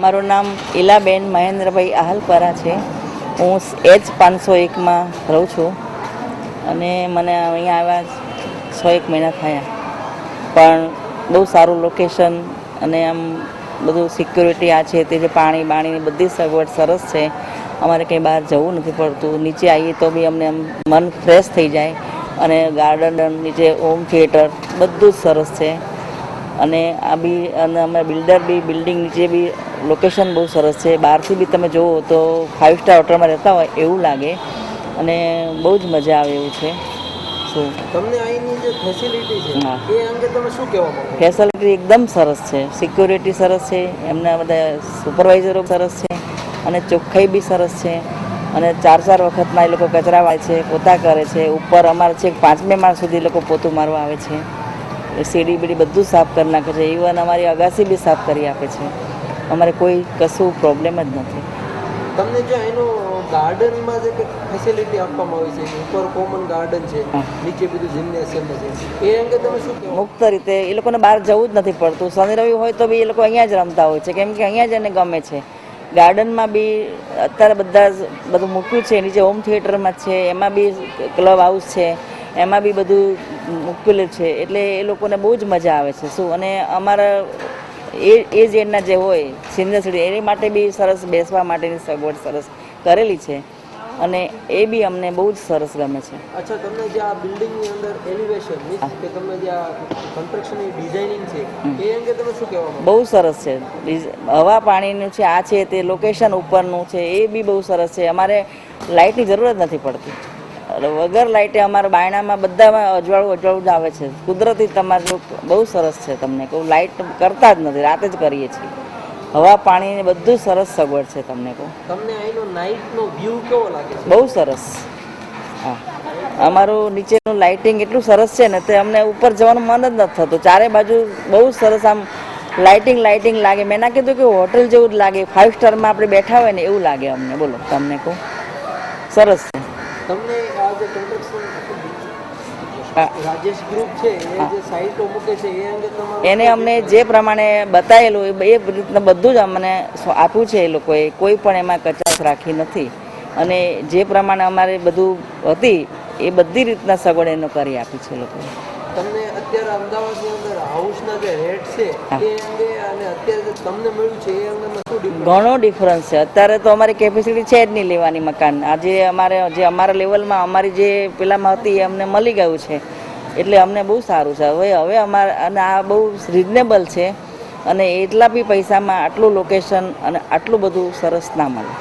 મારું નામ ઈલાબેન મહેન્દ્રભાઈ આહલપરા છે. હું H501માં રહું છું અને મને અહીંયા આવ્યા 6-1 મહિના થયા. પણ બહુ સારું લોકેશન અને આમ બધું સિક્યુરિટી આ છે તે જે પાણીની બધી સગવડ સરસ છે. અમારે કંઈ બહાર જવું નથી પડતું. નીચે આવીએ તો બી અમને આમ મન ફ્રેશ થઈ જાય. અને ગાર્ડન નીચે હોમ થિયેટર બધું જ સરસ છે. અને આ બી અને અમે બિલ્ડિંગ નીચે બી લોકેશન બહુ સરસ છે. બહારથી બી તમે જુઓ તો 5 સ્ટાર હોટલમાં રહેતા હોય એવું લાગે અને બહુ જ મજા આવે એવું છે. શું તમને અહીંની જે ફેસિલિટી છે એ અંગે તમે શું કહેવા માંગો? ફેસિલિટી એકદમ સરસ છે. સિક્યુરિટી સરસ છે. એમના બધા સુપરવાઇઝરો સરસ છે અને ચોખ્ખાઈ બી સરસ છે. અને 4 વખતના એ લોકો કચરા વાળે છે, પોતા કરે છે. ઉપર અમારે છે 5મે માળ સુધી લોકો પોતું મારવા આવે છે. સીડી બીડી બધું સાફ કરી નાખે છે. ઇવન અમારી અગાસી બી સાફ કરી આપે છે. અમારે કોઈ કશું પ્રોબ્લેમ જ નથી. તમને જો એનું ગાર્ડનમાં જે કંઈક ફેસિલિટી આપવામાં આવી છે, ઉપર કોમન ગાર્ડન છે, નીચે બધું જિમ્નેશિયમ છે, એ અંગે તમે શું કહેવા? મુક્ત રીતે એ લોકોને બહાર જવું જ નથી પડતું. શનિ રવિ હોય તો બી એ લોકો અહીંયા જ રમતા હોય છે, કેમ કે અહીંયા જ એને ગમે છે. ગાર્ડનમાં બી અત્યારે બધું મૂક્યું છે. નીચે હોમ થિયેટરમાં છે, એમાં બી ક્લબ હાઉસ છે, એમાં બી બધું મૂકેલું છે. એટલે એ લોકોને બહુ જ મજા આવે છે. શું અને અમારા એ જ એજના જે હોય સિનિયર સિટીઝન એની માટે બી સરસ બેસવા માટેની સગવડ સરસ કરેલી છે અને એ બી અમને બહુ જ સરસ ગમે છે. અચ્છા, તમને જે આ બિલ્ડિંગની અંદર એલિવેશન મીન્સ કે તમે જે આ કન્સ્ટ્રક્શનની ડિઝાઇનિંગ છે એ અંગે તમે શું કહેવા માંગો? બહુ સરસ છે. હવા પાણીનું છે, આ છે તે લોકેશન ઉપરનું છે એ બી બહુ સરસ છે. અમારે લાઇટની જરૂર જ નથી પડતી. વગર લાઇટે અમારા બાયણામાં બધામાં અજવાળું જ આવે છે. કુદરતી તમારું બહુ સરસ છે. તમને કહું લાઇટ કરતા જ નથી, રાતે જ કરીએ છીએ. હવા પાણીને બધું સરસ સગવડ છે. તમને કહું તમને અહીંનો નાઇટનો વ્યૂ કેવો લાગે છે? બહુ સરસ. હા, અમારું નીચેનું લાઇટિંગ એટલું સરસ છે ને તે અમને ઉપર જવાનું મન જ નથી થતું. ચારે બાજુ બહુ સરસ આમ લાઇટિંગ લાગે. મેં ના કીધું કે હોટલ જેવું જ લાગે, 5 સ્ટારમાં આપણે બેઠા હોય ને એવું લાગે અમને. બોલો, તમને કહું સરસ છે. તમને આ જે કન્સ્ટ્રક્શન રાજેશ ગ્રુપ છે એ જે સાઇટો મૂકે છે એ અંગે તમારું? એને અમને જે પ્રમાણે બતાવેલું એ રીતના બધું જ અમને આપ્યું છે. એ લોકોએ કોઈ પણ એમાં કચાશ રાખી નથી અને જે પ્રમાણે અમારે બધું હતી એ બધી રીતના સગવડ એનો કરી આપી છે લોકોએ. તમને અત્યારે અમદાવાદની અંદર હાઉસના જે રેટ છે એ અંગે અને અત્યારે તમને મળ્યું છે એ અંગે શું ડિફરન્સ? ઘણો ડિફરન્સ છે. અત્યારે તો અમારી કેપેસિટી છે જ નહીં લેવાની મકાન. આજે અમારા લેવલમાં અમારી જે પેલામાં હતી એ અમને મળી ગયું છે એટલે અમને બહુ સારું છે. હવે અમારે અને આ બહુ રિઝનેબલ છે અને એટલા બી પૈસામાં આટલું લોકેશન અને આટલું બધું સરસ ના મળે.